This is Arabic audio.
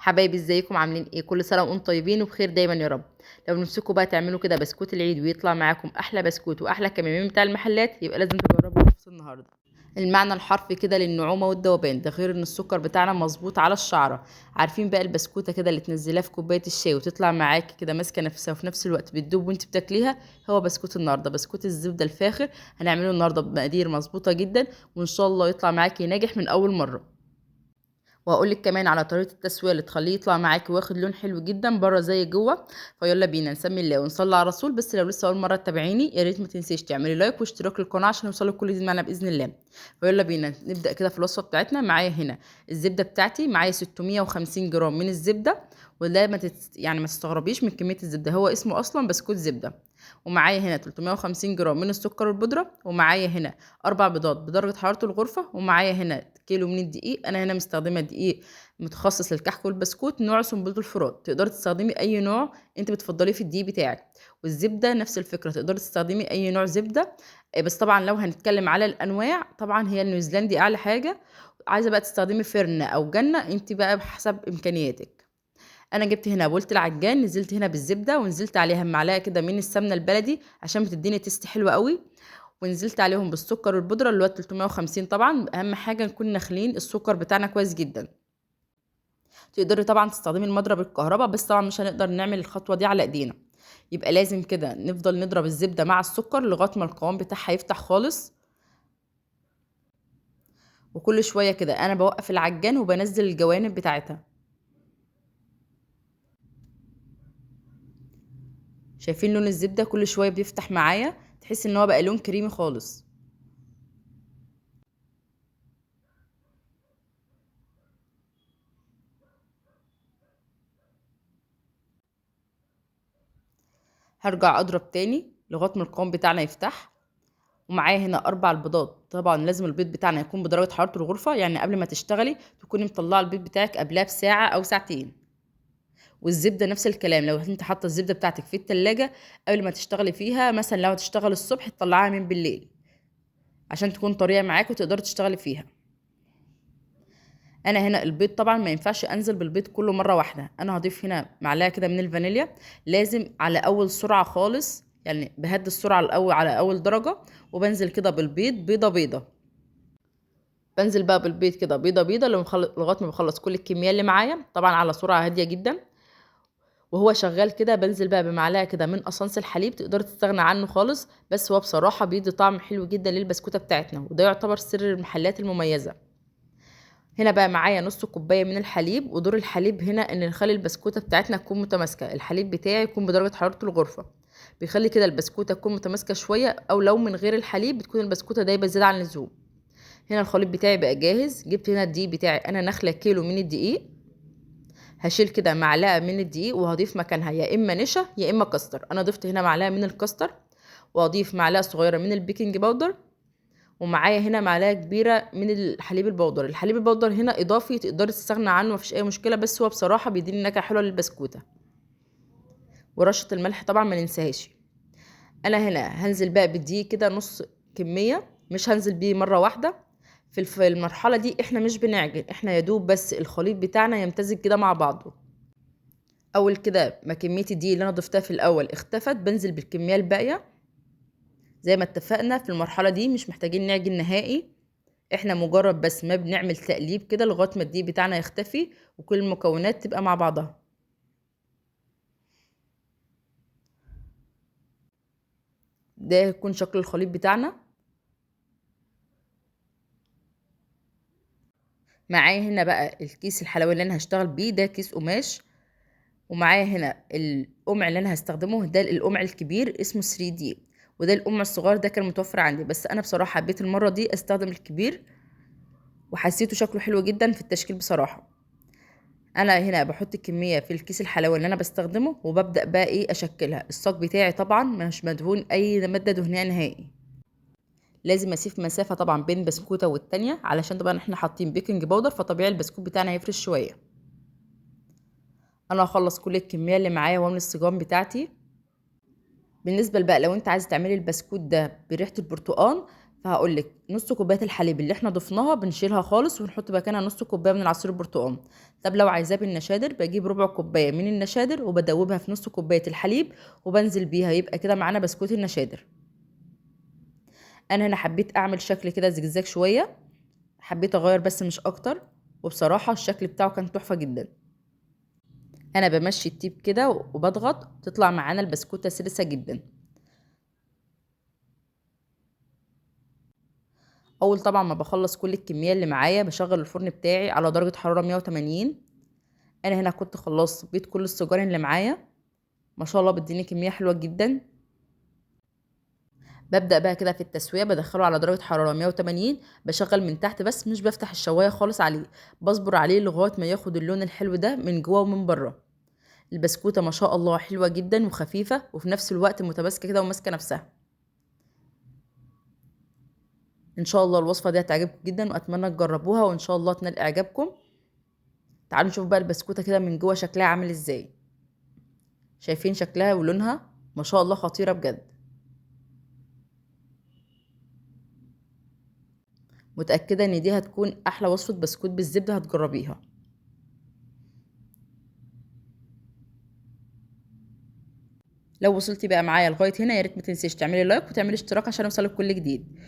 حبايبي ازيكم عاملين ايه؟ كل سنه وانتم طيبين وبخير دايما يا رب. لو نفسكم بقى تعملوا كده بسكوت العيد ويطلع معاكم احلى بسكوت واحلى كمامين بتاع المحلات، يبقى لازم تجربوا وصفه النهارده. المعنى الحرفي كده للنعومه والذوبان، ده غير ان السكر بتاعنا مظبوط على الشعره. عارفين بقى البسكوته كده اللي تنزليها في كوبايه الشاي وتطلع معاكي كده ماسكه نفسها وفي نفس الوقت بتدوب وانت بتاكليها؟ هو بسكوت النهارده، بسكوت الزبده الفاخر. هنعمله النهارده بمقادير مظبوطه جدا، وان شاء الله يطلع معاكي ناجح من اول مره. وهقول لك كمان على طريقه التسويه اللي تخليه يطلع معاكي واخد لون حلو جدا بره زي جوه. فيلا بينا نسمي الله ونصلي على الرسول. بس لو لسه اول مره تتابعيني يا ريت ما تنسيش تعملي لايك واشتراك للقناه عشان يوصلك كل جديد معانا باذن الله. فيلا بينا نبدا كده في الوصفه بتاعتنا. معايا هنا الزبده بتاعتي، معايا 650 جرام من الزبده. ولا يعني ما تستغربيش من كميه الزبده، هو اسمه اصلا بسكوت زبده. ومعايا هنا 350 جرام من السكر البودره، ومعايا هنا 4 بيضات بدرجه حراره الغرفه، ومعايا هنا كيلو من الدقيق. انا هنا مستخدمه دقيق متخصص للكحك والبسكوت نوع سنبله الفرات. تقدري تستخدمي اي نوع انت بتفضليه في الدقيق بتاعك. والزبده نفس الفكره، تقدري تستخدمي اي نوع زبده. بس طبعا لو هنتكلم على الانواع، طبعا هي النيوزيلندي اعلى حاجه. عايزه بقى تستخدمي فرن او جنه، انت بقى بحسب امكانياتك. انا جبت هنا بولت العجان، نزلت هنا بالزبده ونزلت عليها معلقه كده من السمنه البلدي عشان بتديني تيست حلو قوي. ونزلت عليهم بالسكر والبودره اللي هو 350. طبعا اهم حاجه نكون ناخلين السكر بتاعنا كويس جدا. تقدري طبعا تستخدمي المضرب الكهرباء، بس طبعا مش هنقدر نعمل الخطوه دي على ايدينا. يبقى لازم كده نفضل نضرب الزبده مع السكر لغايه ما القوام بتاعها يفتح خالص. وكل شويه كده انا بوقف العجان وبنزل الجوانب بتاعتها. شايفين لون الزبده كل شويه بيفتح معايا، تحس ان هو بقى لون كريمي خالص. هرجع اضرب تاني لغايه ما القوام بتاعنا يفتح. ومعايا هنا 4 بيضات. طبعا لازم البيض بتاعنا يكون بدرجه حراره الغرفه، يعني قبل ما تشتغلي تكوني مطلعه البيض بتاعك قبلها بساعه او ساعتين. والزبده نفس الكلام، لو انت حاطه الزبده بتاعتك في التلاجة قبل ما تشتغلي فيها، مثلا لو هتشتغلي الصبح تطلعيها من بالليل عشان تكون طريه معاك وتقدري تشتغلي فيها. انا هنا البيض طبعا ما ينفعش انزل بالبيض كله مره واحده، انا هضيف هنا معلقه كده من الفانيليا. لازم على اول سرعه خالص، يعني بهدي السرعه الاول على اول درجه. وبنزل كده بالبيض بيضه بيضه. بنزل بقى بالبيض كده بيضه بيضه لغايه ما بخلص كل الكميه اللي معايا، طبعا على سرعه هاديه جدا. وهو شغال كده بنزل بقى بمعلقه كده من قصنص الحليب، تقدر تستغنى عنه خالص، بس هو بصراحه بيدي طعم حلو جدا للبسكوته بتاعتنا، وده يعتبر سر المحلات المميزه. هنا بقى معايا نص كوبايه من الحليب. ودور الحليب هنا ان نخلي البسكوته بتاعتنا تكون متماسكه، الحليب بتاعي يكون بدرجه حراره الغرفه. بيخلي كده البسكوته تكون متماسكه شويه، او لو من غير الحليب بتكون البسكوته دايبه زياده عن اللزوم. هنا الخليط بتاعي بقى جاهز. جبت هنا الدقيق بتاعي، انا نخله كيلو من الدقيق. هشيل كده معلقه من الدقيق وهضيف مكانها يا اما نشا يا اما كاستر. انا ضفت هنا معلقه من الكاستر، واضيف معلقه صغيره من البيكنج باودر. ومعايا هنا معلقه كبيره من الحليب البودر. الحليب البودر هنا اضافي، تقدري تستغنى عنه مفيش اي مشكله، بس هو بصراحه بيديني نكهه حلوه للبسكوته. ورشه الملح طبعا ما ننساهاش. انا هنا هنزل بقى بالدقيق كده نص كميه، مش هنزل بيه مره واحده. في المرحله دي احنا مش بنعجن، احنا يا دوب بس الخليط بتاعنا يمتزج كده مع بعضه. اول كده ما كميه الدقيق اللي انا ضفتها في الاول اختفت، بنزل بالكميه الباقيه. زي ما اتفقنا في المرحله دي مش محتاجين نعجن نهائي، احنا مجرد بس ما بنعمل تقليب كده لغايه ما الدقيق بتاعنا يختفي وكل المكونات تبقى مع بعضها. ده يكون شكل الخليط بتاعنا. معايا هنا بقى الكيس الحلواني اللي انا هشتغل بيه، ده كيس قماش. ومعايا هنا القمع اللي انا هستخدمه، ده القمع الكبير اسمه 3D. وده القمع الصغير ده كان متوفر عندي، بس انا بصراحه حبيت المره دي استخدم الكبير، وحسيته شكله حلو جدا في التشكيل بصراحه. انا هنا بحط الكميه في الكيس الحلواني اللي انا بستخدمه، وببدا بقى ايه اشكلها. الصاج بتاعي طبعا مش مدهون اي ماده دهنيه نهائي. لازم اسيب مسافه طبعا بين بسكوته والتانية، علشان طبعا احنا حاطين بيكنج باودر، فطبيعي البسكوت بتاعنا هيفرش شويه. انا هخلص كل الكميه اللي معايا واملى الصيجان بتاعتي. بالنسبه بقى لو انت عايزه تعملي البسكوت ده بريحه البرتقال، فهقولك نص كوبايه الحليب اللي احنا ضفناها بنشيلها خالص ونحط مكانها نص كوبايه من عصير البرتقال. طب لو عايزاه بالنشادر بجيب ربع كوبايه من النشادر وبدوبها في نص كوبايه الحليب وبنزل بيها، يبقى كده معانا بسكوت النشادر. انا هنا حبيت اعمل شكل كده زجزاج شويه، حبيت اغير بس مش اكتر، وبصراحه الشكل بتاعه كان تحفه جدا. انا بمشي التيب كده وبضغط تطلع معانا البسكوته سلسه جدا. اول طبعا ما بخلص كل الكميه اللي معايا بشغل الفرن بتاعي على درجه حراره 180. انا هنا كنت خلصت بيض كل السجار اللي معايا، ما شاء الله بتديني كميه حلوه جدا. ببدا بقى كده في التسويه، بدخله على درجه حراره 180، بشغل من تحت بس مش بفتح الشوايه خالص عليه، بصبر عليه لغايه ما ياخد اللون الحلو ده من جوه ومن بره. البسكوته ما شاء الله حلوه جدا وخفيفه وفي نفس الوقت متماسكه كده وماسكه نفسها. ان شاء الله الوصفه دي هتعجبكم جدا واتمنى تجربوها وان شاء الله تنال اعجابكم. تعالوا نشوف بقى البسكوته كده من جوه شكلها عامل ازاي. شايفين شكلها ولونها ما شاء الله خطيره بجد. متاكده ان دي هتكون احلى وصفه بسكوت بالزبده هتجربيها. لو وصلتي بقى معايا لغايه هنا يا ريت ما تنسيش تعملي لايك وتعملي اشتراك عشان يوصلك كل جديد.